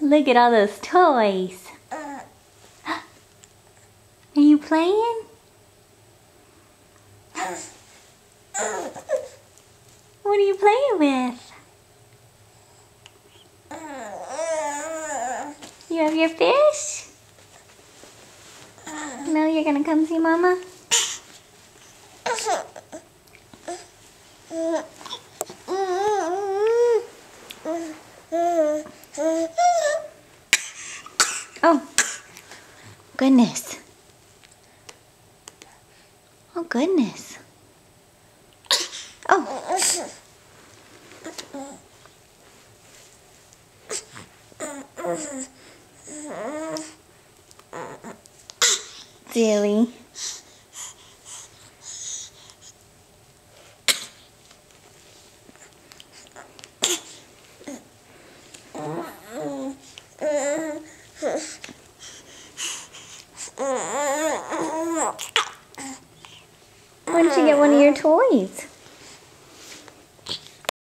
Look at all those toys. Are you playing? What are you playing with? You have your fish? Now you're gonna come see Mama? Oh, goodness. Oh, goodness. Oh. Silly. Why don't you get one of your toys?